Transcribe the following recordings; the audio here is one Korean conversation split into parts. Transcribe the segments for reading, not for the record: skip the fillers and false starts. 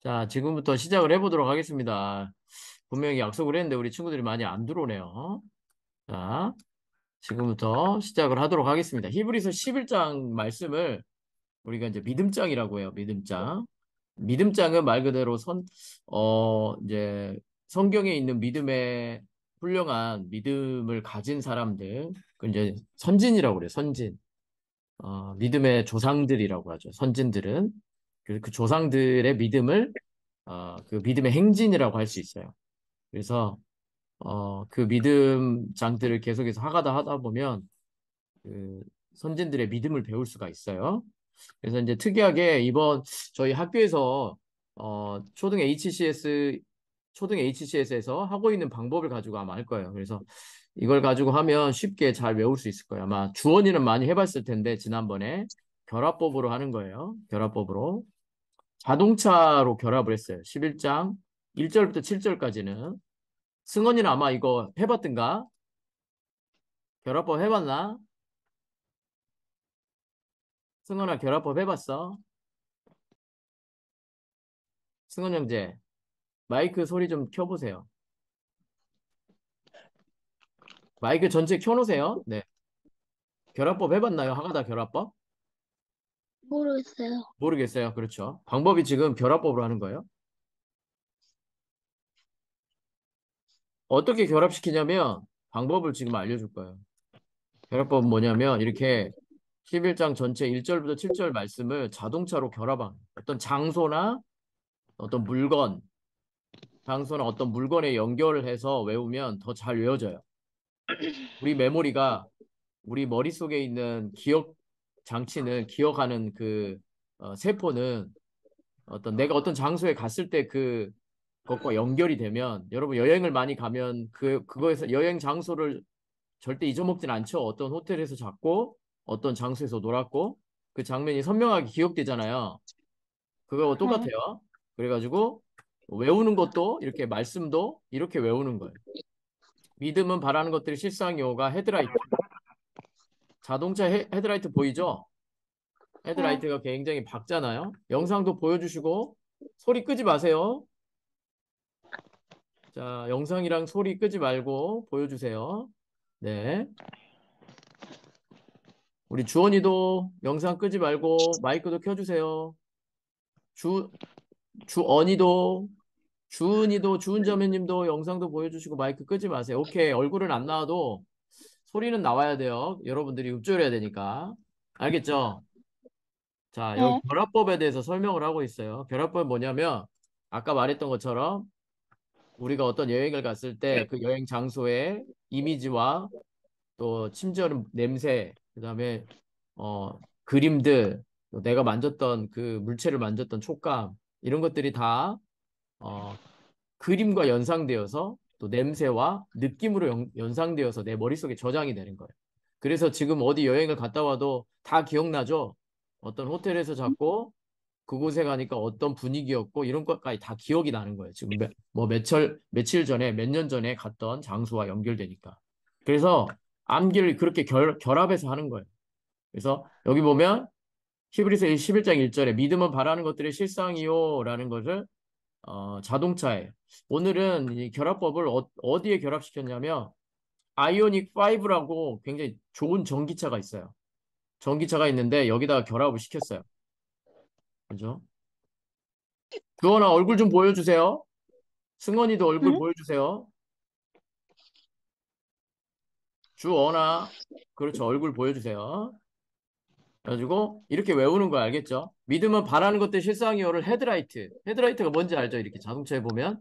자, 지금부터 시작을 해보도록 하겠습니다. 분명히 약속을 했는데 우리 친구들이 많이 안 들어오네요. 자, 지금부터 시작을 하도록 하겠습니다. 히브리서 11장 말씀을 우리가 이제 믿음장이라고 해요. 믿음장. 믿음장은 말 그대로 이제 성경에 있는 믿음의 훌륭한 믿음을 가진 사람들, 그 이제 선진이라고 그래요. 선진. 믿음의 조상들이라고 하죠. 선진들은. 그 조상들의 믿음을 그 믿음의 행진이라고 할 수 있어요. 그래서 그 믿음장들을 계속해서 하다 보면 그 선진들의 믿음을 배울 수가 있어요. 그래서 이제 특이하게 이번 저희 학교에서 초등 HCS에서 하고 있는 방법을 가지고 아마 할 거예요. 그래서 이걸 가지고 하면 쉽게 잘 외울 수 있을 거예요. 아마 주원이는 많이 해봤을 텐데 지난번에 결합법으로 하는 거예요. 결합법으로. 자동차로 결합을 했어요. 11장 1절부터 7절까지는. 승원이는 아마 이거 해봤던가? 결합법 해봤나? 승원아 결합법 해봤어? 승원 형제, 마이크 소리 좀 켜보세요. 마이크 전체 켜놓으세요. 네. 결합법 해봤나요? 하가다 결합법? 모르겠어요. 모르겠어요. 그렇죠. 방법이 지금 결합법으로 하는 거예요. 어떻게 결합시키냐면 방법을 지금 알려줄 거예요. 결합법은 뭐냐면 이렇게 11장 전체 1절부터 7절 말씀을 자동차로 결합한 어떤 장소나 어떤 물건에 연결을 해서 외우면 더 잘 외워져요. 우리 메모리가 우리 머릿속에 있는 기억 장치는 기억하는 세포는 내가 어떤 장소에 갔을 때 그것과 연결이 되면 여러분 여행을 많이 가면 그거에서 여행 장소를 절대 잊어먹진 않죠. 어떤 호텔에서 잤고 어떤 장소에서 놀았고 그 장면이 선명하게 기억되잖아요. 그거 네. 똑같아요. 그래가지고 외우는 것도 이렇게 말씀도 이렇게 외우는 거예요. 믿음은 바라는 것들이 실상이오가 헤드라이트. 자동차 헤드라이트 보이죠? 네. 헤드라이트가 굉장히 밝잖아요. 영상도 보여주시고 소리 끄지 마세요. 자, 영상이랑 소리 끄지 말고 보여주세요. 네. 우리 주원이도 영상 끄지 말고 마이크도 켜주세요. 주, 주언이도, 주은이도, 주은자매님도 영상도 보여주시고 마이크 끄지 마세요. 오케이. 얼굴은 안 나와도 소리는 나와야 돼요. 여러분들이 읊조려야 되니까. 알겠죠? 자, 여기 네. 결합법에 대해서 설명을 하고 있어요. 결합법은 뭐냐면 아까 말했던 것처럼 우리가 어떤 여행을 갔을 때 그 여행 장소의 이미지와 또 심지어는 냄새, 그다음에 그림들, 또 내가 만졌던 그 물체를 만졌던 촉감 이런 것들이 다 어, 그림과 연상되어서 또 냄새와 느낌으로 연상되어서 내 머릿속에 저장이 되는 거예요. 그래서 지금 어디 여행을 갔다 와도 다 기억나죠? 어떤 호텔에서 잤고 그곳에 가니까 어떤 분위기였고 이런 것까지 다 기억이 나는 거예요. 지금 며칠 전에 몇 년 전에 갔던 장소와 연결되니까. 그래서 암기를 그렇게 결합해서 하는 거예요. 그래서 여기 보면 히브리서 11장 1절에 믿음은 바라는 것들의 실상이요라는 것을 자동차에 오늘은 이 결합법을 어디에 결합시켰냐면 아이오닉 5라고 굉장히 좋은 전기차가 있어요. 전기차가 있는데 여기다가 결합을 시켰어요. 그죠? 주원아 얼굴 좀 보여주세요. 승원이도 얼굴 응? 보여주세요. 주원아 그렇죠. 얼굴 보여주세요. 그래가지고 이렇게 외우는 거 알겠죠? 믿음은 바라는 것들 실상이요를 헤드라이트. 헤드라이트가 뭔지 알죠? 이렇게 자동차에 보면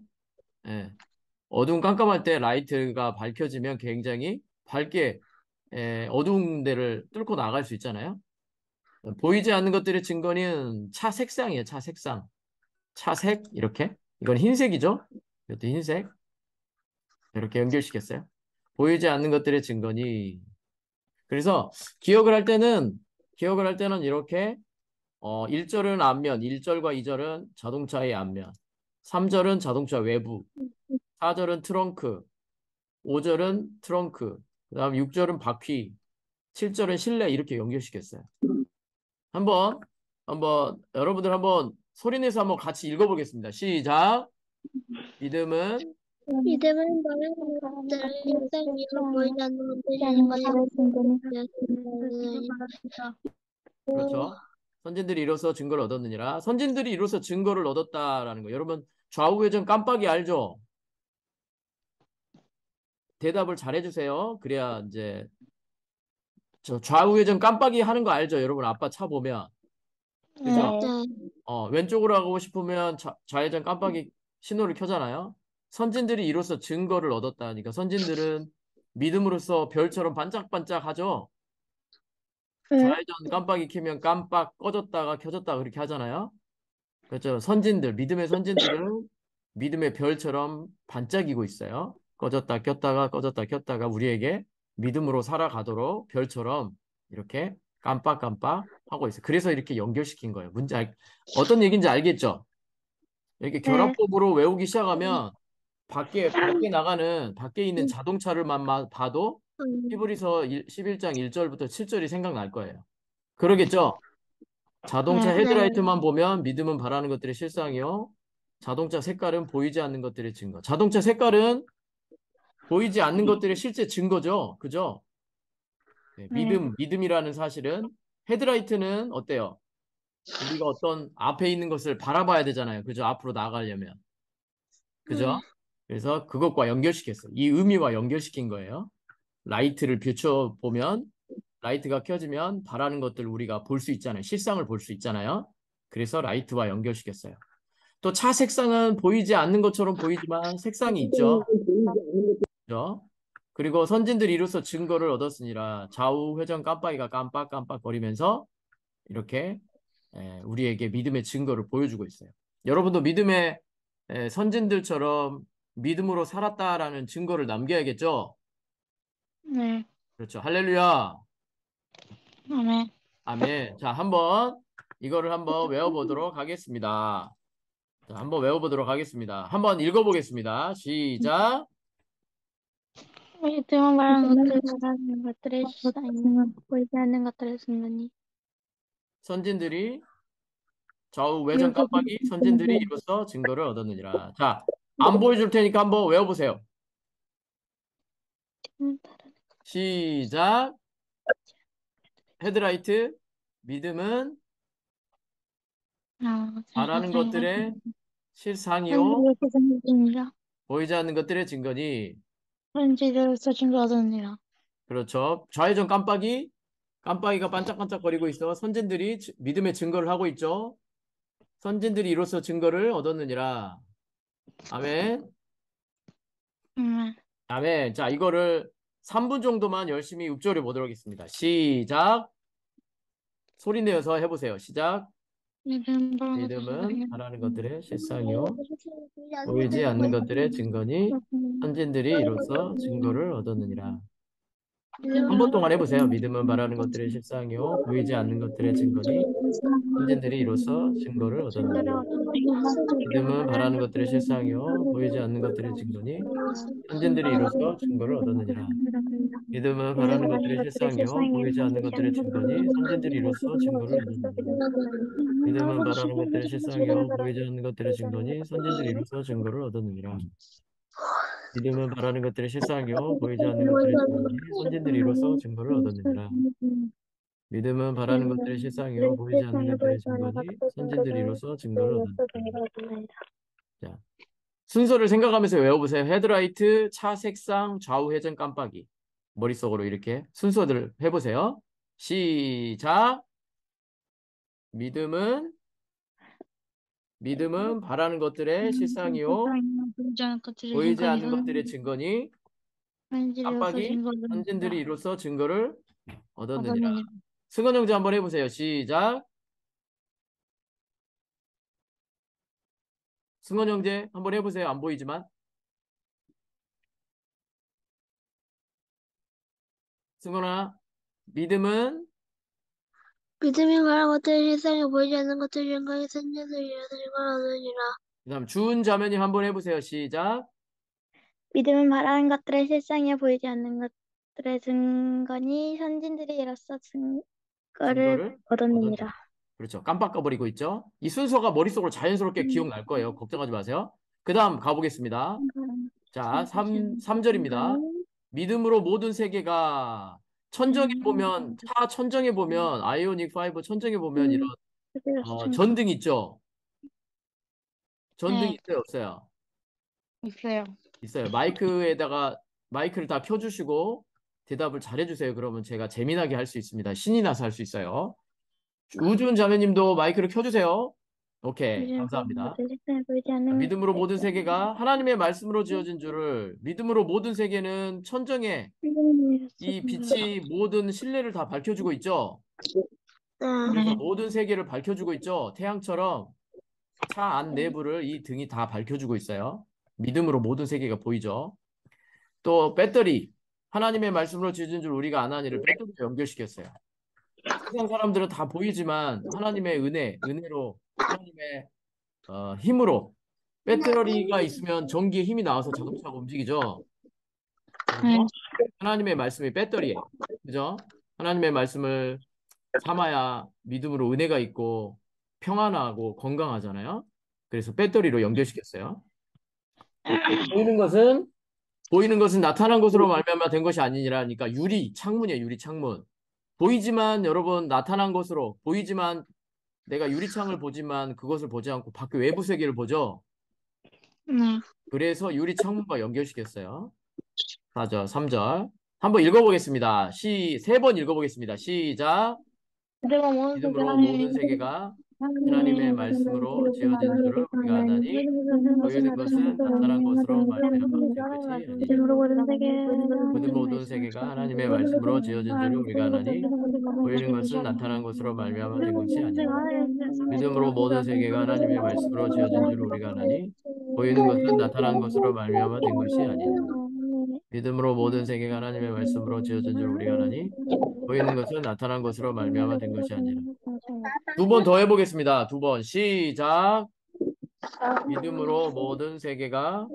예. 어두운 깜깜할 때 라이트가 밝혀지면 굉장히 밝게 어두운 데를 뚫고 나갈 수 있잖아요. 보이지 않는 것들의 증거는 차 색상이에요. 차 색상. 차색 이렇게. 이건 흰색이죠? 이것도 흰색. 이렇게 연결시켰어요. 보이지 않는 것들의 증거니. 그래서 기억을 할 때는 이렇게 1절은 앞면, 1절과 2절은 자동차의 앞면, 3절은 자동차 외부, 4절은 트렁크, 5절은 트렁크, 그다음 6절은 바퀴, 7절은 실내 이렇게 연결시켰어요. 한번 여러분들 한번 소리내서 한번 같이 읽어보겠습니다. 시작. 믿음은 믿음은 많은 것들을 실상이요 보이지 않는 것들을 증거니 그렇죠. 선진들이 이로써 증거를 얻었느니라. 선진들이 이로써 증거를 얻었다라는 거. 여러분 좌우회전 깜빡이 알죠? 대답을 잘 해주세요. 그래야 이제 저 좌우회전 깜빡이 하는 거 알죠? 여러분 아빠 차 보면. 그죠? 네. 왼쪽으로 가고 싶으면 좌회전 깜빡이 신호를 켜잖아요. 선진들이 이로써 증거를 얻었다니까. 선진들은 믿음으로써 별처럼 반짝반짝 하죠. 좌회전 깜빡이 켜면 깜빡 꺼졌다가 켜졌다가 그렇게 하잖아요. 그렇죠. 선진들, 믿음의 선진들은 믿음의 별처럼 반짝이고 있어요. 꺼졌다 켰다가 꺼졌다 켰다가 우리에게 믿음으로 살아가도록 별처럼 이렇게 깜빡깜빡 하고 있어요. 그래서 이렇게 연결시킨 거예요. 어떤 얘기인지 알겠죠? 이렇게 결합법으로 외우기 시작하면 밖에 있는 자동차를만 봐도 히브리서 11장 1절부터 7절이 생각날 거예요. 그러겠죠? 자동차 헤드라이트만 보면 믿음은 바라는 것들의 실상이요. 자동차 색깔은 보이지 않는 것들의 증거. 자동차 색깔은 보이지 않는 것들의 실제 증거죠. 그죠? 네, 믿음이라는 사실은 헤드라이트는 어때요? 우리가 어떤 앞에 있는 것을 바라봐야 되잖아요. 그죠? 앞으로 나가려면. 그죠? 그래서 그것과 연결시켰어요. 이 의미와 연결시킨 거예요. 라이트를 비춰보면 라이트가 켜지면 바라는 것들 우리가 볼 수 있잖아요. 실상을 볼 수 있잖아요. 그래서 라이트와 연결시켰어요. 또 차 색상은 보이지 않는 것처럼 보이지만 색상이 있죠. 그죠? 그리고 선진들이 이로써 증거를 얻었으니라 좌우 회전 깜빡이가 깜빡깜빡거리면서 이렇게 우리에게 믿음의 증거를 보여주고 있어요. 여러분도 믿음의 선진들처럼 믿음으로 살았다라는 증거를 남겨야겠죠? 네. 그렇죠. 할렐루야. 아멘. 아멘. 자, 이거를 한번 외워보도록 하겠습니다. 자, 한번 외워보도록 하겠습니다. 한번 읽어보겠습니다. 시작. 믿음은 말하는 것들, 바라는 것들의 실상이요 보이지 않는 것들의 증거니. 선진들이 좌우 외전 깜빡이 선진들이 이로써 증거를 얻었느니라. 자, 안 보여줄 테니까 한번 외워보세요. 시작. 헤드라이트. 믿음은 바라는 것들의 실상이요. 보이지 않는 것들의 증거니. 현지로서 증거 얻었느니라. 그렇죠. 좌회전 깜빡이가 반짝반짝거리고 있어. 선진들이 믿음의 증거를 하고 있죠. 선진들이 이로써 증거를 얻었느니라. 아멘. 아멘. 자, 이거를 3분 정도만 열심히 읊조려 보도록 하겠습니다. 시작. 소리 내어서 해보세요. 시작. 믿음은 바라는 것들의 실상이요. 보이지 않는 것들의 증거니 선진들이 이로써 증거를 얻었느니라. 한 번 동안 해보세요. 믿음은 바라는 것들의 실상이요. 보이지 않는 것들의 증거니 선진들이 이로써 증거를 얻었느니라. 믿음은 바라는 것들의 실상이요. 보이지 않는 것들의 증거니 선진들이 이로써 증거를 얻었느니라. 믿음은 바라는 것들의 실상이요. 보이지 않는 것들의 증거니 선진들이 이로써 증거를 얻었느니라. 믿음은 바라는 것들의 실상이요. 보이지 않는 것들의 증거니 선진들이 이로써 증거를 얻었느니라. 믿음은 바라는 것들의 실상이요. 보이지 않는 것들의 증거니 선진들이 이로써 증거를 얻었느니라. 믿음은 바라는 것들의 실상이요. 보이지 않는 것들의 증거니 선진들이 이로써 증거를 얻었느니라. 자, 순서를 생각하면서 외워보세요. 헤드라이트, 차 색상, 좌우 회전 깜빡이. 머릿속으로 이렇게 순서들 해보세요. 시작. 믿음은 바라는 것들의 실상이요. 보이지 않는 것들의 증거니 깜빡이 선진들이 이로써 증거를 얻었느니라. 승원 형제 한번 해보세요. 시작. 승원 형제 한번 해보세요. 안 보이지만. 승원아, 믿음이 말하는 것들의 실상이 보이지 않는 것들의 증거니 선진들이 이로써 증거를 얻으니라. 그다음 주은 자매님 한번 해보세요. 시작. 믿음은 바라는 것들의 실상이요 보이지 않는 것들의 증거니 선진들이 이로써 증거를 얻었느니라. 그렇죠. 깜빡거리고 있죠. 이 순서가 머릿속으로 자연스럽게 기억날 거예요. 걱정하지 마세요. 그 다음 가보겠습니다. 자, 3절입니다. 믿음으로 모든 세계가 천정에 보면, 차 천정에 보면, 아이오닉 5 천정에 보면 이런 전등 있죠. 전등 네, 있어요, 없어요? 있어요. 있어요. 마이크에다가 마이크를 다 켜주시고 대답을 잘해주세요. 그러면 제가 재미나게 할 수 있습니다. 신이 나서 할 수 있어요. 우준 자매님도 마이크를 켜주세요. 오케이, 요즘 감사합니다. 모든 세상에 보이지 않는 믿음으로 모든 세계가 하나님의 말씀으로 지어진 줄을 믿음으로 모든 세계는 천정에 이 빛이 모든 실내를 다 밝혀주고 있죠. 그래서 모든 세계를 밝혀주고 있죠. 태양처럼 차 안 내부를 이 등이 다 밝혀주고 있어요. 믿음으로 모든 세계가 보이죠. 또 배터리 하나님의 말씀으로 지어진 줄 우리가 아나니를 배터리로 연결시켰어요. 세상 사람들은 다 보이지만 하나님의 은혜로 하나님의 힘으로 배터리가 있으면 전기에 힘이 나와서 자동차가 움직이죠. 그래서 하나님의 말씀이 배터리예요. 그죠? 하나님의 말씀을 삼아야 믿음으로 은혜가 있고 평안하고 건강하잖아요. 그래서 배터리로 연결시켰어요. 보이는 것은 나타난 것으로 말미암아 된 것이 아니니라니까 유리 창문이에요. 유리 창문. 보이지만 여러분 나타난 것으로 보이지만 내가 유리창을 보지만 그것을 보지 않고 밖에 외부 세계를 보죠. 네. 그래서 유리 창문과 연결시켰어요. 4절, 3절. 한번 읽어보겠습니다. 세 번 읽어보겠습니다. 시작. 그대가 모든 믿음으로 모든 세계가 하나님의 말씀으로 지어진 줄을 우리가 아나니 보이는 것은 나타난 것으로 말미암아 된 것이 아니니라. 모든 세계가 하나님의 말씀으로 지어진 줄을 우리가 아나니 보이는 것은 나타난 것으로 말미암아 된 것이 아니니라. 믿음으로 모든 세계가 하나님의 말씀으로 지어진 줄을 우리가 아나니 보이는 것은 나타난 것으로 말미암아 된 것이 아니니라. 믿음으로 모든 세계가 하나님의 말씀으로 지어진 줄 우리가 아나니 보이는 것은 나타난 것으로 말미암아 된 것이 아니라. 두 번 더 해보겠습니다. 두 번 시작. 믿음으로 모든 세계가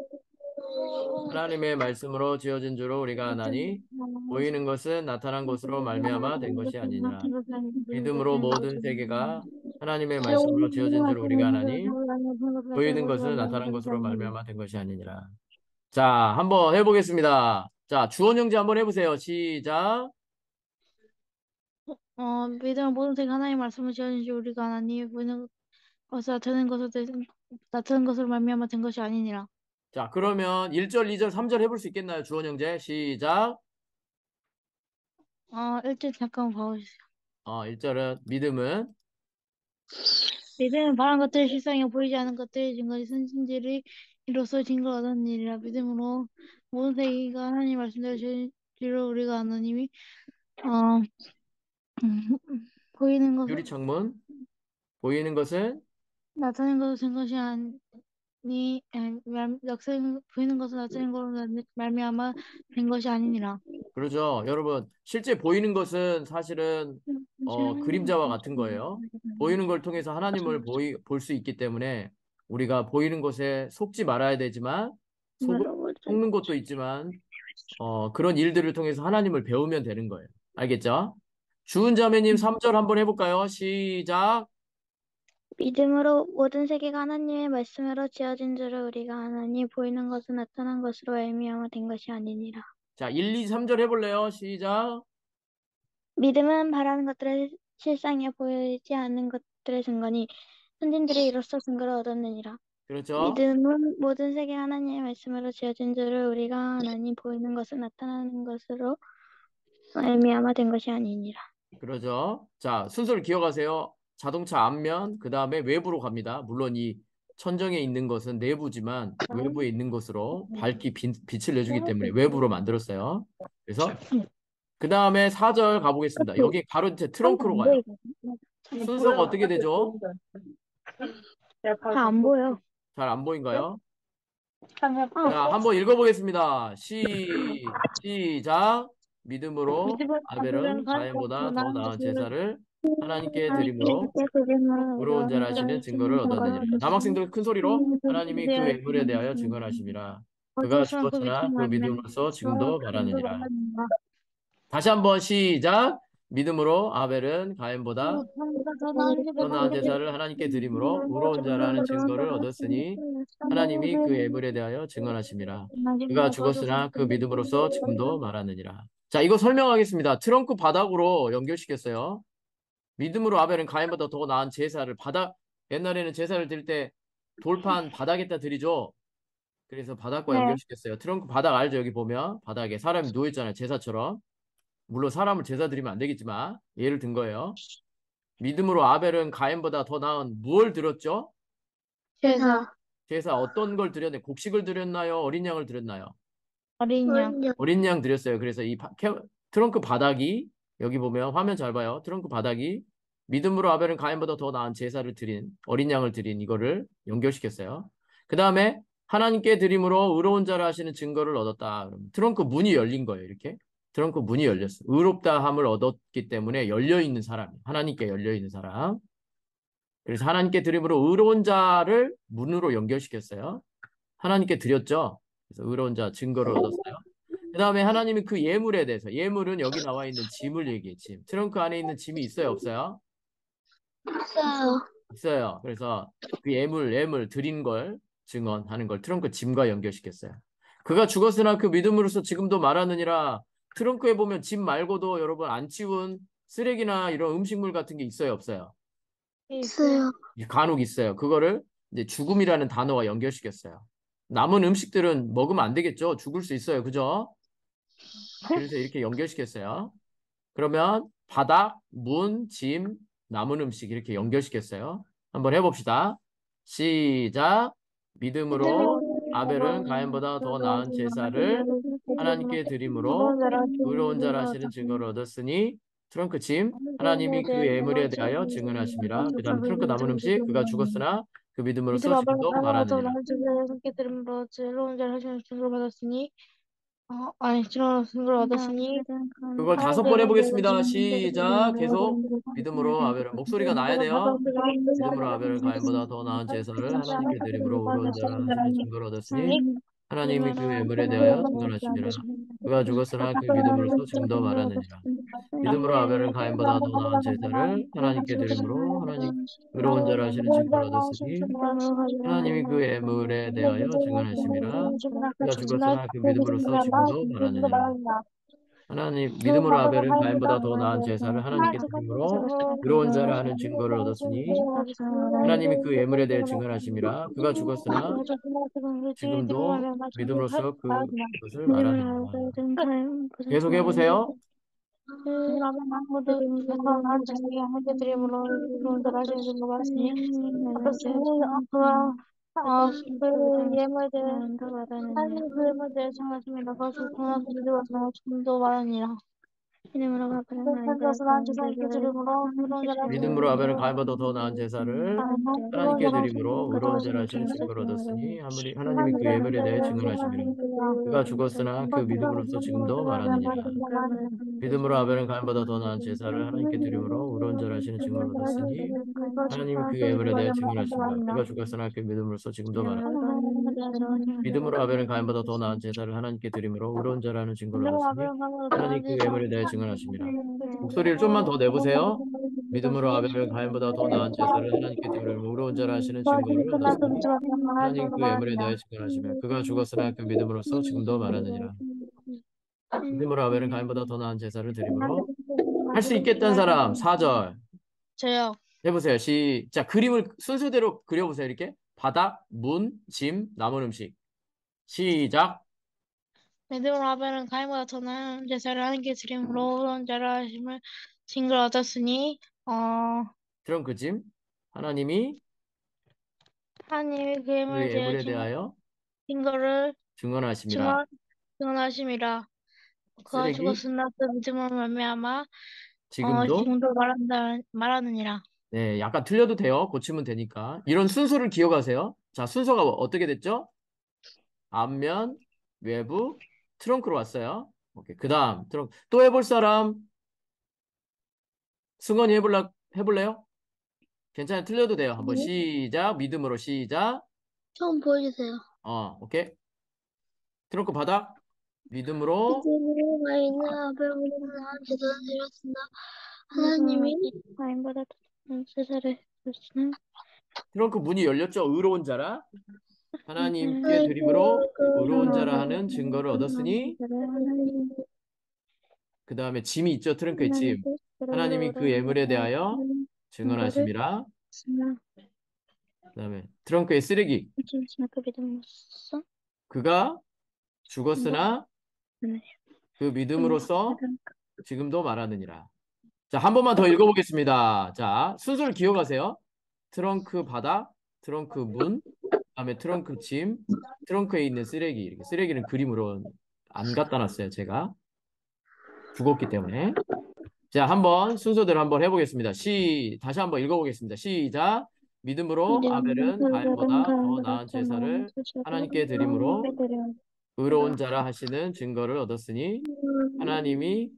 하나님의 말씀으로 지어진 줄로 우리가 아나니 보이는 것은 나타난 것으로 말미암아 된 것이 아니니라. 믿음으로 모든 세계가 하나님의 말씀으로 지어진 줄로 우리가 아나니 보이는 것은 나타난 것으로 말미암아 된 것이 아니니라. 자, 한번 해보겠습니다. 자, 주원 형제 한번 해보세요. 시작. 믿음은 모든 세계 하나님의 말씀을 지어진지 우리가 아나니 보이는 것을 나타난 것으로 말미암아 된 것이 아니니라. 자, 그러면 1절, 2절, 3절 해볼 수 있겠나요? 주원 형제. 시작. 1절 잠깐 봐주세요. 1절은 믿음은 믿음은 바란 것들의 실상이요 보이지 않는 것들의 증거지 선진들이 이로써 증거를 얻는 일이라. 믿음으로 모든 세계가 하나님 말씀대로 지어지기를 우리가 아나님이 어, 보이는 것은 유리창문. 보이는 것은 나타낸 것을 된 것이 보이는 것은 나타낸 것으로 말미암아 된 것이 아니니라. 그러죠. 여러분, 실제 보이는 것은 사실은 그림자와 같은 거예요. 보이는 걸 통해서 하나님을 볼 수 있기 때문에 우리가 보이는 것에 속지 말아야 되지만 속는 것도 있지만 그런 일들을 통해서 하나님을 배우면 되는 거예요. 알겠죠? 주은 자매님 3절 한번 해볼까요? 시작. 믿음으로 모든 세계가 하나님의 말씀으로 지어진 줄을 우리가 아나니 보이는 것은 나타난 것으로 말미암아 된 것이 아니니라. 자, 1, 2, 3절 해볼래요? 시작. 믿음은 바라는 것들의 실상이요 보이지 않는 것들의 증거니 선진들이 이로써 증거를 얻었느니라. 그렇죠? 믿음은 모든 세계 하나님의 말씀으로 지어진 줄을 우리가 아나니 보이는 것은 나타나는 것으로 말미암아 된 것이 아니니라. 그러죠. 자, 순서를 기억하세요. 자동차 앞면, 그 다음에 외부로 갑니다. 물론 이 천정에 있는 것은 내부지만 외부에 있는 것으로 밝기 빛을 내주기 때문에 외부로 만들었어요. 그래서 그 다음에 4절 가보겠습니다. 여기 바로 이제 트렁크로 가요. 순서가 어떻게 되죠? 다 안 보여. 잘 안 보인가요? 자, 자, 한번 읽어보겠습니다. 시작. 믿음으로 아벨은 가인보다 더 나은 제사를 하나님께 드림으로 의로운 자라시는 증거를 얻었느니라. 남학생들 큰 소리로 하나님이 그 외물에 대하여 증언하심이라. 그가 죽었으나 그 믿음으로써 지금도 말하느니라. 다시 한번 시작. 믿음으로 아벨은 가인보다 더 나은 제사를 하나님께 드림으로 의로운 자라는 증거를 얻었으니 하나님이 그 예물에 대하여 증언하심이라. 그가 죽었으나 그 믿음으로써 지금도 말하느니라. 자, 이거 설명하겠습니다. 트렁크 바닥으로 연결시켰어요. 믿음으로 아벨은 가인보다 더 나은 제사를 옛날에는 제사를 드릴 때 돌판 바닥에다 드리죠. 그래서 바닥과 네. 연결시켰어요. 트렁크 바닥 알죠? 여기 보면 바닥에 사람이 누워있잖아요. 제사처럼. 물론 사람을 제사 드리면 안 되겠지만 예를 든 거예요. 믿음으로 아벨은 가인보다 더 나은 무엇을 드렸죠? 제사. 제사 어떤 걸 드렸나요? 곡식을 드렸나요? 어린 양을 드렸나요? 어린 양. 어린 양 드렸어요. 그래서 트렁크 바닥이 여기 보면 화면 잘 봐요. 트렁크 바닥이 믿음으로 아벨은 가인보다 더 나은 제사를 드린 어린 양을 드린 이거를 연결시켰어요. 그 다음에 하나님께 드림으로 의로운 자를 하시는 증거를 얻었다. 트렁크 문이 열린 거예요. 이렇게 트렁크 문이 열렸어. 의롭다함을 얻었기 때문에 열려 있는 사람, 하나님께 열려 있는 사람. 그래서 하나님께 드림으로 의로운 자를 문으로 연결시켰어요. 하나님께 드렸죠. 그래서 의로운 자 증거를 얻었어요. 그 다음에 하나님이 그 예물에 대해서 예물은 여기 나와 있는 짐을 얘기해. 짐. 트렁크 안에 있는 짐이 있어요, 없어요? 있어요. 있어요. 그래서 그 예물 드린 걸 증언하는 걸 트렁크 짐과 연결시켰어요. 그가 죽었으나 그 믿음으로써 지금도 말하느니라. 트렁크에 보면 짐 말고도 여러분 안 치운 쓰레기나 이런 음식물 같은 게 있어요, 없어요? 있어요. 간혹 있어요. 그거를 이제 죽음이라는 단어와 연결시켰어요. 남은 음식들은 먹으면 안 되겠죠. 죽을 수 있어요. 그죠? 그래서 이렇게 연결시켰어요. 그러면 바닥, 문, 짐, 남은 음식 이렇게 연결시켰어요. 한번 해봅시다. 시작. 믿음으로 아벨은 가인보다 더 나은 제사를 하나님께 드림으로 의로운 자라 하시는 증거를 얻었으니 트렁크 짐 하나님이 그 예물에 대하여 증언하심이라. 그 다음 트렁크 남은 음식 그가 죽었으나 그 믿음으로써 믿음으로 아벨은 지금도 가인보다 더 말하느니라. 나은 제사를 하나님께 드림으로 의로운 자를 하시는 증거를 받았으니 아니 증거를 얻었으니 그걸 다섯 번 해보겠습니다. 시작. 계속 믿음으로 아벨은 목소리가 나야 돼요. 믿음으로 아벨은 가인보다 더 나은 제사를 하나님께 드림으로 의로운 자라 하시는 증거를 얻었으니 하나님이 그 예물에 대하여 증언하심이라. 그가 죽었으나 그 믿음으로써 지금도 말하느니라. 믿음으로 아벨은 가인보다 더 나은 제사를 하나님께 드림으로 하나님 의로운 자라 하시는 증거를 얻었으니 하나님이 그 예물에 대하여 증언하심이라. 그가 죽었으나 그 믿음으로써 지금도 말하느니라. 하나님 믿음으로 아벨은 가인보다 더 나은 제사를 하나님께 드림으로 의로운 자라 하는 증거를 얻었으니 하나님이 그 예물에 대해 증언하심이라. 그가 죽었으나 지금도 믿음으로써 그것을 말하느니라. 계속 해보세요. 모두 나한 자에게 하게 드림으로 의로운 자를 하시는 증거를 받았으니 그가 그 예물에 하나님 그 예물에 증언하십니다. 그가 죽거나 그 믿음으로 지금도 말하니라. 그래서 나한 자에게 드림으로 의로운 자를 하시는 믿음으로 아벨은 가인보다 더 나은 제사를 하나님께 드림으로 의로운 자라 하시는 증거를 얻었으니 하나님이 그 예물에 대해 증언하심이라. 그가 죽었으나 그 믿음으로써 지금도 말하느니라. 믿음으로 아벨은 가인보다 더 나은 제사를 하나님께 드림으로 의로운 자라 하시는 증거를 얻었으니 하나님이 그 예물에 대해 증언하십니다. 그가 죽었으나 그 믿음으로써 지금도 말하느니라. 믿음으로 아벨은 가인보다 더 나은 제사를 하나님께 드림으로 의로운 자라는 증거를 얻었으니 하나님 그 예물에 대해 증언하십니다. 목소리를 좀만 더 내보세요. 믿음으로 아벨은 가인보다 더 나은 제사를 하나님께 드리며 의로운 자라 하시는 증거를 얻었으니 하나님 그 예물에 대해 증언하시며 그가 죽었으나 그 믿음으로써 지금도 말하느니라. 믿음으로 아벨은 가인보다 더 나은 제사를 드림으로 할 수 있겠다는 사람 4절 저요. 해보세요. 시작. 그림을 순서대로 그려보세요. 이렇게 바닥, 문, 짐, 남은 음식. 시작. 믿음으로 아벨은 가인보다 더 나은 제사를 하나님께 드림으로 의로운 자를 하심을 증거를 얻었으니 트렁크 짐 하나님이 하나님이 그 그 예물에 대해 예물에 대하여 증거를 증언하심이라. 증언하심이라. 그가 쓰레기 죽었으나 그 믿음으로 말미암아 지금도 지금도 말하느니라. 네, 약간 틀려도 돼요. 고치면 되니까. 이런 순서를 기억하세요. 자, 순서가 어떻게 됐죠? 앞면, 외부, 트렁크로 왔어요. 오케이. 그 다음, 트렁크. 또 해볼 사람? 승원이 해볼래요? 괜찮아요. 틀려도 돼요. 한번 시작. 믿음으로 시작. 처음 보여주세요. 오케이. 트렁크 바닥. 믿음으로 믿음으로 가인은 아벨보다 나은 제사를 드렸으나 하나님이 가인보다 더 나은 제사를 드렸으나 트렁크 문이 열렸죠. 의로운 자라 하나님께 하나님께 드림으로 의로운 자라 그 하는 증거를 얻었으니 그 다음에 짐이 있죠. 트렁크에 짐. 하나님이 그 예물에 대하여 증언하심이라. 그 다음에 트렁크의 쓰레기. 그 믿음으로써 그가 죽었으나 그 믿음으로써 지금도 말하느니라. 자, 한 번만 더 읽어보겠습니다. 자, 순서를 기억하세요. 트렁크 바닥, 트렁크 문, 그다음에 트렁크 짐, 트렁크에 있는 쓰레기. 이렇게 쓰레기는 그림으로 안 갖다 놨어요, 제가. 죽었기 때문에. 자, 한번 순서대로 한번 해보겠습니다. 다시 한번 읽어보겠습니다. 시작. 믿음으로 아벨은 가인보다 더 나은 제사를 하나님께 드림으로 의로운 자라 하시는 증거를 얻었으니 하나님이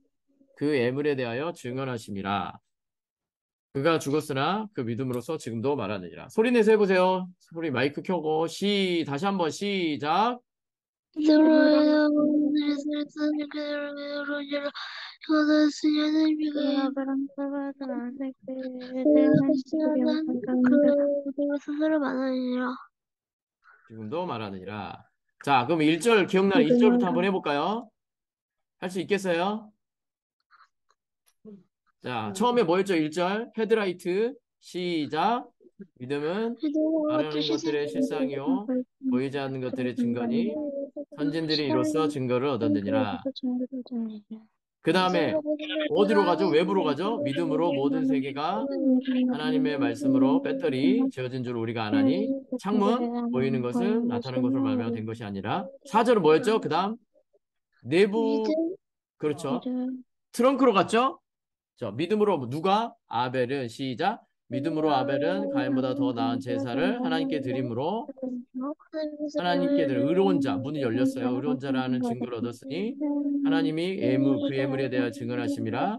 그 예물에 대하여 증언하심이라. 그가 죽었으나 그 믿음으로써 지금도 말하느니라. 소리 내서 해보세요. 소리 마이크 켜고 다시 한번 시작. 믿음으로 오늘의 쓰는 그대로 이제로 얻었으니 하나님이 그 믿음으로 스스로 만나니라. 지금도 말하느니라. 자, 그럼 1절 기억나는 1절부터 한번 해볼까요? 할 수 있겠어요? 자, 처음에 뭐였죠? 1절 헤드라이트 시작. 믿음은 바라는 것들의 실상이요 보이지 않는 것들의 증거니 선진들이 이로써 증거를 얻었느니라. 그 다음에 어디로 가죠? 외부로 가죠? 믿음으로 모든 세계가 하나님의 말씀으로 배터리 지어진 줄 우리가 아나니 창문 보이는 것은 나타나는 것으로 말미암아 된 것이 아니라 4절은 뭐였죠? 그 다음 내부 그렇죠. 트렁크로 갔죠? 자, 믿음으로 누가? 아벨은 시작. 믿음으로 아벨은 가인보다 더 나은 제사를 하나님께 드림으로 하나님께 드린 의로운 자 문이 열렸어요. 의로운 자라는 증거를 얻었으니 하나님이 그 예물에 대하여 증언하심이라.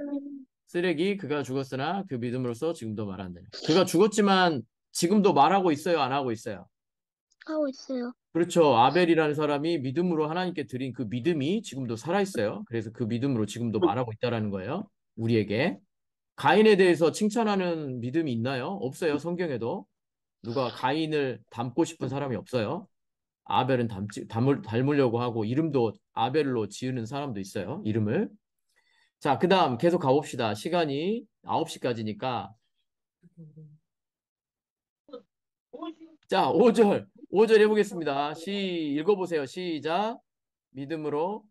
쓰레기 그가 죽었으나 그 믿음으로써 지금도 말한다. 그가 죽었지만 지금도 말하고 있어요? 안 하고 있어요? 하고 있어요. 그렇죠. 아벨이라는 사람이 믿음으로 하나님께 드린 그 믿음이 지금도 살아있어요. 그래서 그 믿음으로 지금도 말하고 있다라는 거예요. 우리에게. 가인에 대해서 칭찬하는 믿음이 있나요? 없어요. 성경에도. 누가 가인을 닮고 싶은 사람이 없어요. 아벨은 닮으려고 하고 이름도 아벨로 지으는 사람도 있어요. 이름을. 자, 그 다음 계속 가봅시다. 시간이 9시까지니까. 자, 5절 해보겠습니다. 읽어보세요. 시작. 믿음으로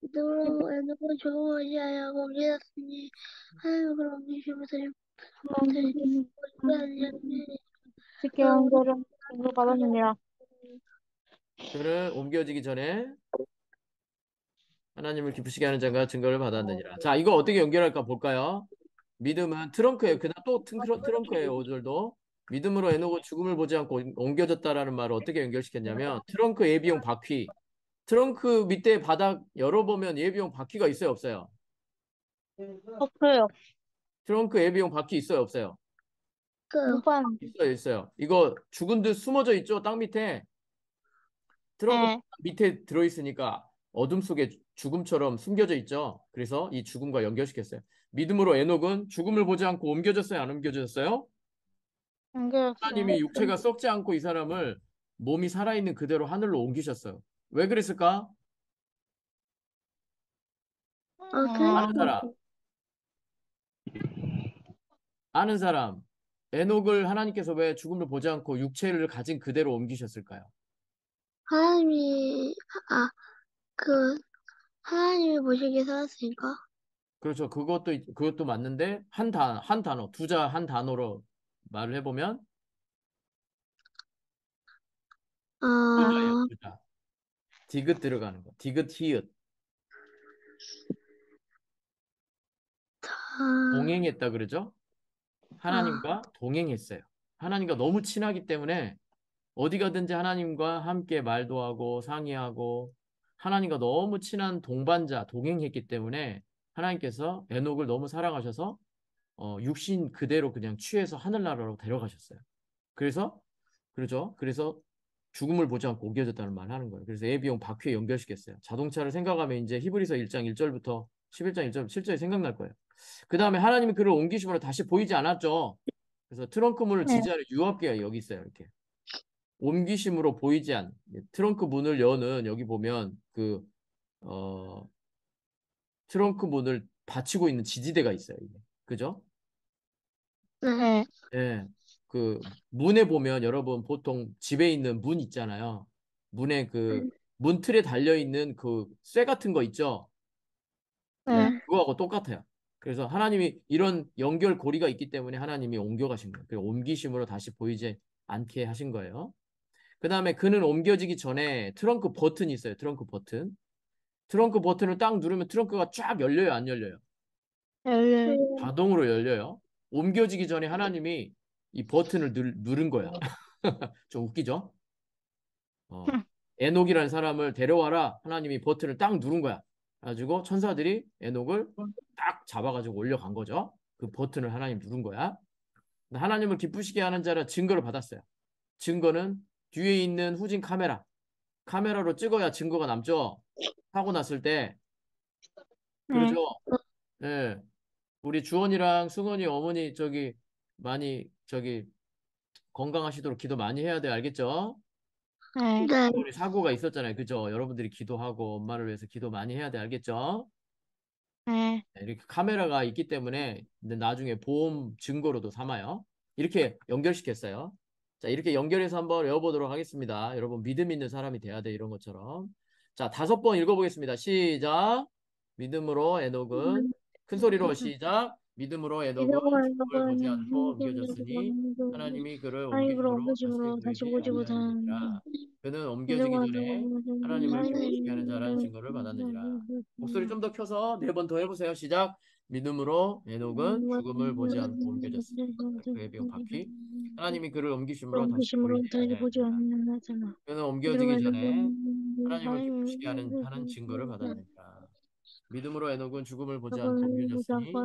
믿음으로 에녹은 죽음을 이하여 옮겨졌으니 하나님은 그를 옮기심을 지켜온 자를 증거 받았느니라. 그를 옮겨지기 전에 하나님을 기쁘시게 하는 자가 증거를 받았느니라. 자, 이거 어떻게 연결할까 볼까요? 믿음은 트렁크예요. 그다음 또 트렁크예요. 5절도. 믿음으로 에녹은 죽음을 보지 않고 옮겨졌다라는 말을 어떻게 연결시켰냐면 트렁크 예비용 바퀴. 트렁크 밑에 바닥 열어보면 예비용 바퀴가 있어요, 없어요? 없어요. 트렁크 예비용 바퀴 있어요, 없어요? 무반. 있어요. 이거 죽은 듯 숨어져 있죠, 땅 밑에. 트렁크 네. 밑에 들어있으니까 어둠 속에 죽음처럼 숨겨져 있죠. 그래서 이 죽음과 연결시켰어요. 믿음으로 에녹은 죽음을 보지 않고 옮겨졌어요, 안 옮겨졌어요? 하나님이 육체가 썩지 않고 이 사람을 몸이 살아있는 그대로 하늘로 옮기셨어요. 왜 그랬을까? 아는 사람. 아는 사람. 에녹을 하나님께서 왜 죽음을 보지 않고 육체를 가진 그대로 옮기셨을까요? 하나님이 하나님이 보시기에 살았으니까. 그렇죠. 그것도 맞는데 한 단어, 한 단어로 말을 해보면 부자예요. 디귿 들어가는 거. 디귿 히읗. 동행했다 그러죠? 하나님과 동행했어요. 하나님과 너무 친하기 때문에 어디 가든지 하나님과 함께 말도 하고 상의하고 하나님과 너무 친한 동반자, 동행했기 때문에 하나님께서 에녹을 너무 사랑하셔서 육신 그대로 그냥 취해서 하늘나라로 데려가셨어요. 그래서 그러죠. 그래서 죽음을 보지 않고 옮겨졌다는 말을 하는 거예요. 그래서 예비용 바퀴에 연결시켰어요. 자동차를 생각하면 이제 히브리서 1장 1절부터 11장 1절 7절이 생각날 거예요. 그 다음에 하나님이 그를 옮기심으로 다시 보이지 않았죠. 그래서 트렁크 문을 네. 지지하는 유압기가 여기 있어요. 이렇게 옮기심으로 보이지 않. 트렁크 문을 여는 여기 보면 그 트렁크 문을 받치고 있는 지지대가 있어요. 이게. 그죠? 네. 예. 그 문에 보면 여러분 보통 집에 있는 문 있잖아요. 문에 그 문틀에 달려 있는 그 쇠 같은 거 있죠. 예, 네. 그거하고 똑같아요. 그래서 하나님이 이런 연결고리가 있기 때문에 하나님이 옮겨가신 거예요. 그리고 옮기심으로 다시 보이지 않게 하신 거예요. 그 다음에 그는 옮겨지기 전에 트렁크 버튼이 있어요. 트렁크 버튼. 트렁크 버튼을 딱 누르면 트렁크가 쫙 열려요, 안 열려요? 열려요. 자동으로 열려요. 옮겨지기 전에 하나님이 이 버튼을 누른 거야. 좀 웃기죠? 에녹이라는 사람을 데려와라. 하나님이 버튼을 딱 누른 거야. 그래가지고 천사들이 에녹을 딱 잡아가지고 올려간 거죠. 그 버튼을 하나님 누른 거야. 하나님을 기쁘시게 하는 자라 증거를 받았어요. 증거는 뒤에 있는 후진 카메라. 카메라로 찍어야 증거가 남죠. 사고 났을 때. 네. 그러죠? 예. 우리 주원이랑 승원이 어머니 저기 많이 저기 건강하시도록 기도 많이 해야 돼. 알겠죠? 네. 네. 우리 사고가 있었잖아요. 그죠? 여러분들이 기도하고 엄마를 위해서 기도 많이 해야 돼. 알겠죠? 네. 네, 이렇게 카메라가 있기 때문에 나중에 보험 증거로도 삼아요. 이렇게 연결시켰어요. 자, 이렇게 연결해서 한번 외워보도록 하겠습니다. 여러분 믿음 있는 사람이 돼야 돼. 이런 것처럼. 자, 5번 읽어보겠습니다. 시작. 믿음으로 에녹은 큰 소리로 시작. 믿음으로 에녹은 죽음을 보지 않고 옮겨졌으니 하나님이 그를 아이브로 옮기심으로 다시 옮겨짐으로 다시 보이지 보지 아니하였느니라. 못한 그는 옮겨지기 믿음과 전에 하나님을 기쁘시게 하는 자라는 증거를 받았느니라. 목소리 좀 더 켜서 4번 더 해보세요. 시작. 믿음으로 에녹은 죽음을 보지 않고 옮겨졌으니 그의 병 바퀴 하나님이 그를 옮기심으로 다시 옮기심으로 보이지 다시 보지 아니하였느니라. 않는다잖아. 그는 옮겨지기 믿음과 전에 에녹은 하나님을 기쁘시게 하는 증거를 받았느니라. 믿음으로 에녹은 죽음을 보지 않고 보지 옮겨졌으니 않고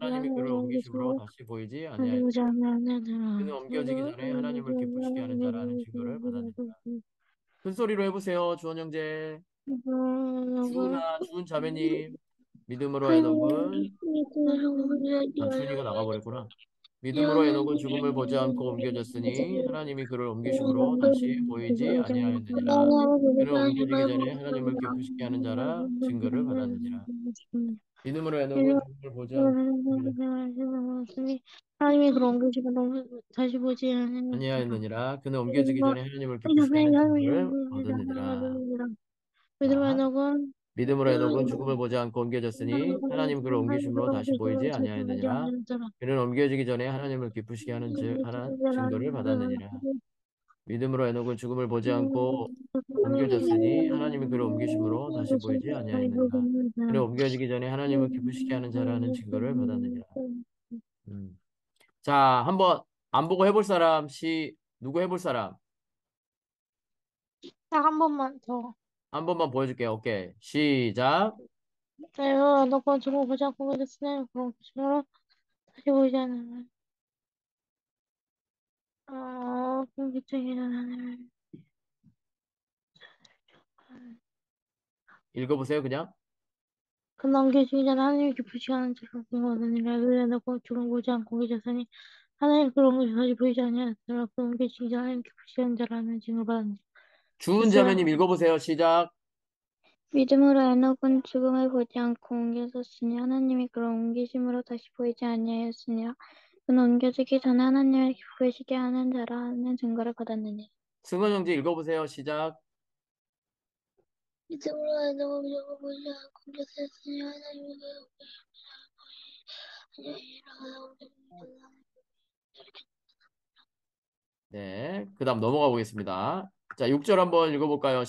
하나님이 그를 옮기심으로 다시 보이지 다시 보지 아니하였느니라. 그는 않는다잖아. 옮겨지기 전에 하나님을 기쁘시게 하는 자라는 증거를 받았느니라. 큰 소리로 해보세요. 주원 형제, 주은아, 주은 자매님. 믿음으로 에녹은 주은이가 나가버렸구나. 믿음으로 에녹은 죽음을 보지 않고 옮겨졌으니 하나님이 그를 옮기심으로 다시 보이지 아니하였느니라. 그는 옮겨지기 전에 하나님을 기쁘시게 하는 자라 증거를 받았느니라. 믿음으로 에녹은 죽음을 보지 않고 옮겨졌으니 하나님이 그런 옮기심으로 다시 보지 않는다잖아. 아니하였느니라. 그는 옮겨지기 전에 하나님을 기쁘시게 하는 증거를 얻었느니라. 믿음의 자, 녹은 믿음으로 에녹은 죽음을 보지 않고 옮겨졌으니 하나님 그를 옮기심으로 다시 보이지 아니하였느니라. 그는 옮겨지기 전에 하나님을 기쁘시게 하는 증거를 받았느니라. 믿음으로 에녹은 죽음을 보지 않고 옮겨졌으니 하나님이 그를 옮기심으로 다시 보이지 아니하였느니라. 그는 옮겨지기 전에 하나님을 기쁘시게 하는 자라는 증거를 받았느니라. 자, 한번 안 보고 해볼 사람, 누구 해볼 사람? 딱 한 번만 더. 한 번만 보여줄게요. 오케이. 시작. 내가 너가 저거 보지 않고 그랬으니 그런 것으로 다시 보이지 않는 공기적인 하나님을 읽어보세요, 그냥. 그 넘겨주기 전에 하나님이 기쁘시게 하는 자를 공허하느니라. 그래 너가 저거 보지 않고 계셨으니 하나님 그런 것이 다시 보이지 않았더라. 그 넘겨주기 전에 하나님 기쁘시게 하는 자라는 징을 받았느니라. 주은 자매님 읽어보세요. 시작. 믿음으로 에녹은 죽음을 보지 않고 옮겨졌으니 하나님이 그를 옮기심으로 다시 보이지 아니하였으니라. 그는 옮겨지기 전에 하나님을 기쁘시게 하는 자라는 증거를 받았느니라. 승원 형제 읽어보세요. 시작. 믿음으로 에녹은 죽음을 보지 않고 옮겨졌으니 하나님이 그를 옮기심으로 네. 그 다음 넘어가 보겠습니다. 자, 6절 한번 읽어볼까요?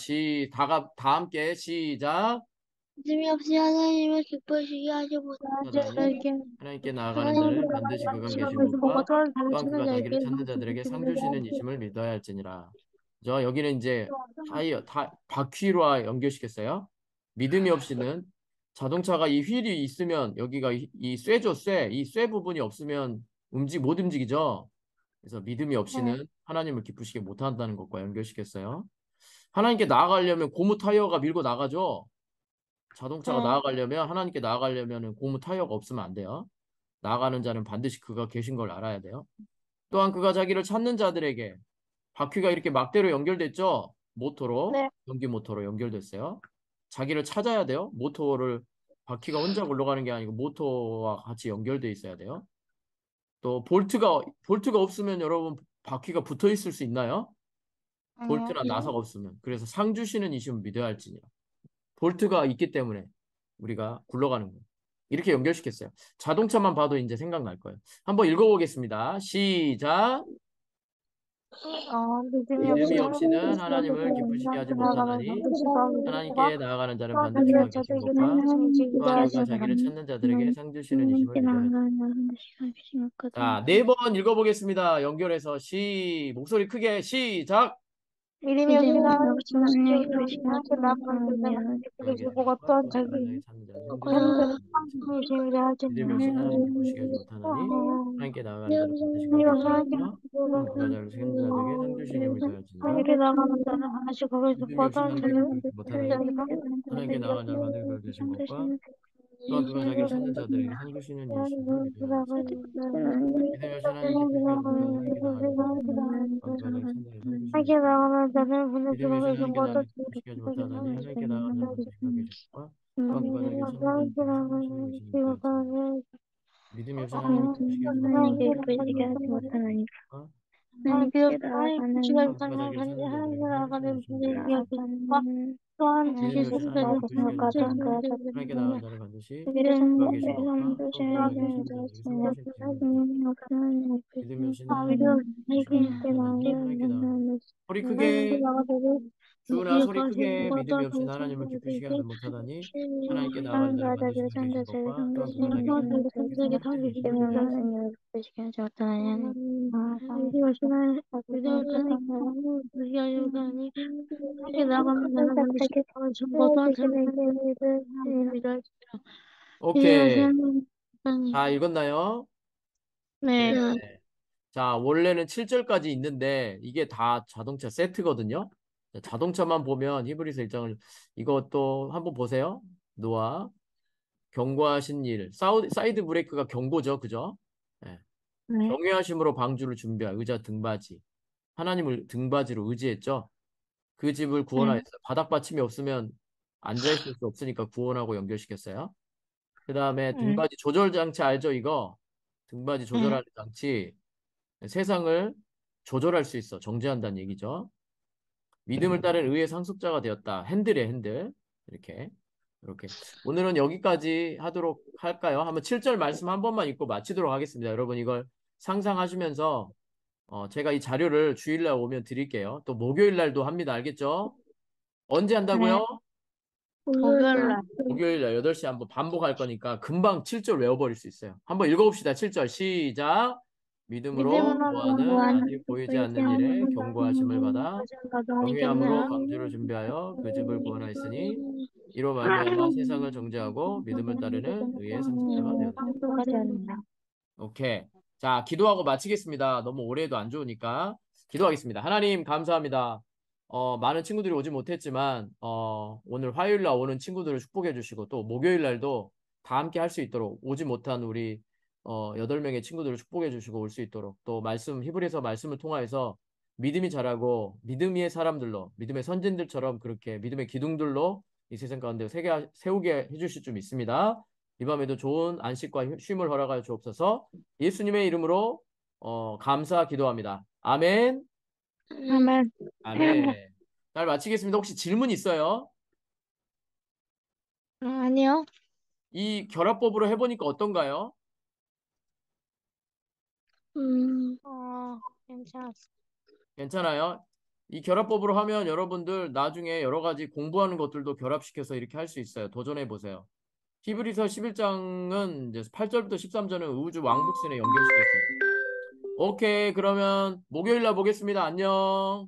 다 함께 시작. 믿음이 없이 하나님을 기쁘시게 하지 못하니 하나님께 나아가는 자는 반드시 그가 계신 곳과 또한 그가 자기를 찾는 자들에게 상 주시는 이심을 믿어야 할지니라. 그죠? 여기는 이제 바퀴로 연결시켰어요. 믿음이 없이는 자동차가 이 휠이 있으면 여기가 이 쇠죠, 쇠. 이 쇠 부분이 없으면 못 움직이죠. 그래서 믿음이 없이는 하나님을 기쁘시게 못한다는 것과 연결시켰어요. 하나님께 나아가려면 고무 타이어가 밀고 나가죠. 자동차가 나아가려면 하나님께 나아가려면 고무 타이어가 없으면 안 돼요. 나아가는 자는 반드시 그가 계신 걸 알아야 돼요. 또한 그가 자기를 찾는 자들에게 바퀴가 이렇게 막대로 연결됐죠. 모터로, 네. 전기 모터로 연결됐어요. 자기를 찾아야 돼요. 모터를 바퀴가 혼자 굴러가는 게 아니고 모터와 같이 연결돼 있어야 돼요. 또 볼트가 없으면 여러분 바퀴가 붙어 있을 수 있나요? 아니요. 볼트나 나사가 없으면. 그래서 상 주시는 이심을 믿어야 할지니요. 볼트가 있기 때문에 우리가 굴러가는 거예요. 이렇게 연결시켰어요. 자동차만 봐도 이제 생각날 거예요. 한번 읽어보겠습니다. 시작. 믿음이 없이는 하나님을 기쁘시게 하지 못하나니 하나님께 나아가는 자는 반드시 그가 계신 것과 또한 그가 자기를 찾는 자들에게 상 주시는 이심을 하나님께 믿어야 합니다. 나아가는 시간이 필요한 자, 것같아요. 4번 읽어보겠습니다. 연결해서 목소리 크게 시작. 믿음이 없이는 하나님을 하나님께 기쁘시게 기쁘시게 하지 못하나니 그가 계신 보고 것과 또한 또한 자기 그가 자기 찾는 자를 상 주시는 하나님께서 이심을 믿어야 합니다. 하나님을 재미를 믿음이 없이 하나님을 기쁘시게 하지 못하나니 하나님께 나아가는 자는 반드시 그가 계신 것과 또한 그가 자기를 찾는 자들에게 상 주시는 이심을 믿어야 할지니라. 이렇게 나가는 자는 하나씩 거기서 믿음이 없이 보다 하나님을 자기를 기쁘시게 하지 못하나니 하나님께 나아가는 자는 반드시 그가 계신 것과 또한 그가 자기를 찾는 자들에게 상 주시는 이심을 믿어야 할지니라. 믿음이 없이 하나님을 기쁘시게 하지 못하나니 하나님께 나아가는 자는 또한 그가 자기를 찾는 자들에게 상 주시는 하게 이심을 믿어야 나가는 할지니라. 자는 믿음이 없이 분들께서 하나님께 보다 나를 기쁘시게 하지 못하나니 하나님께 나아가는 자는 반드시 그가 계신 것과 또한 그가 자기를 찾는 하나님께 자들에게 상 주시는 나가는 이심을 믿어야 할지니라. 지금 믿음이 없이 하나님을 기쁘시게 하지 못하나니 하나님께 하나님께 기쁘시게 나아가는 하지 자는 반드시 그가 못하나니 계신 것과 하나님께서 하나님께 하나님 시간 나아가는 그가 자기를 하나님 찾는 자들에게 상 주시는 나가는 이심을 믿어야 할지니라. 나아가는 또한 믿음이 주신 없이 하나님께 하나님을 선생님 기쁘시게 하지 못하나니 하나님께 나아가는 자는 반드시 그가 계신 것과 또 그가 자기를 찾는 자들에게 상 주시는 이심을 믿어야 할지니라. 믿음이 없이는 하나님을 기쁘시게 하지 못하나니 하나님께 나아가는 소리 크게 주나 소리 크게 믿음이 없이는 하나님을 기쁘시게 하지 못하다니 하나님께 나아가는 자는 반드시 그가 계신 것과 또한 그가 자기를 찾는 자들에게 상 주시는 이심을 때문에 믿어야 할지니라. 하나님을 기쁘시게 하지 못하나니 이렇게 나가는 자는 반드시 전보다 믿어야 오케이. 다 읽었나요? 네. 네. 자, 원래는 7절까지 있는데 이게 다 자동차 세트거든요. 자, 자동차만 보면 히브리서 1장을 이것도 한번 보세요. 노아 경고하신 일. 사이드 브레이크가 경고죠. 그죠? 네. 네. 경외하심으로 방주를 준비할 의자 등받이. 하나님을 등받이로 의지했죠. 그 집을 구원하였어요. 바닥 받침이 없으면 앉아있을 수 없으니까 구원하고 연결시켰어요. 그 다음에 등받이 조절 장치 알죠? 이거 등받이 조절하는 장치. 세상을 조절할 수 있어. 정죄한다는 얘기죠. 믿음을 따른 의의 상속자가 되었다. 핸들에 핸들. 이렇게. 오늘은 여기까지 하도록 할까요? 한번 7절 말씀 한 번만 읽고 마치도록 하겠습니다. 여러분 이걸 상상하시면서 제가 이 자료를 주일날 오면 드릴게요. 또 목요일날도 합니다. 알겠죠? 언제 한다고요? 목요일날. 목요일날 8시 한번 반복할 거니까 금방 7절 외워버릴 수 있어요. 한번 읽어봅시다. 7절 시작. 믿음으로 노아는 아직 보이지 않는 일에 경고하심을 받아 경외함으로 방주를 준비하여 그 집을 구원하였으니 이로 말미암아 세상을 정죄하고 믿음을 따르는 의의 상속자가 되었다. 오케이. 자, 기도하고 마치겠습니다. 너무 오래 해도 안 좋으니까 기도하겠습니다. 하나님 감사합니다. 많은 친구들이 오지 못했지만 오늘 화요일 날 오는 친구들을 축복해 주시고 또 목요일 날도 다 함께 할 수 있도록 오지 못한 우리 8명의 친구들을 축복해 주시고 올 수 있도록 또 히브리서 말씀을 통하여서 믿음이 자라고 믿음의 사람들로 믿음의 선진들처럼 그렇게 믿음의 기둥들로 이 세상 가운데 세우게 해주실 줄 믿습니다. 이 밤에도 좋은 안식과 쉼을 허락하여 주옵소서. 예수님의 이름으로 감사 기도합니다. 아멘. 아멘. 아멘. 잘 마치겠습니다. 혹시 질문 있어요? 아니요. 이 결합법으로 해보니까 어떤가요? 괜찮았어. 괜찮아요? 이 결합법으로 하면 여러분들 나중에 여러 가지 공부하는 것들도 결합시켜서 이렇게 할 수 있어요. 도전해 보세요. 히브리서 11장은 이제 8절부터 13절은 우주 왕복신에 연결시켰어요. 오케이, 그러면 목요일 날 보겠습니다. 안녕.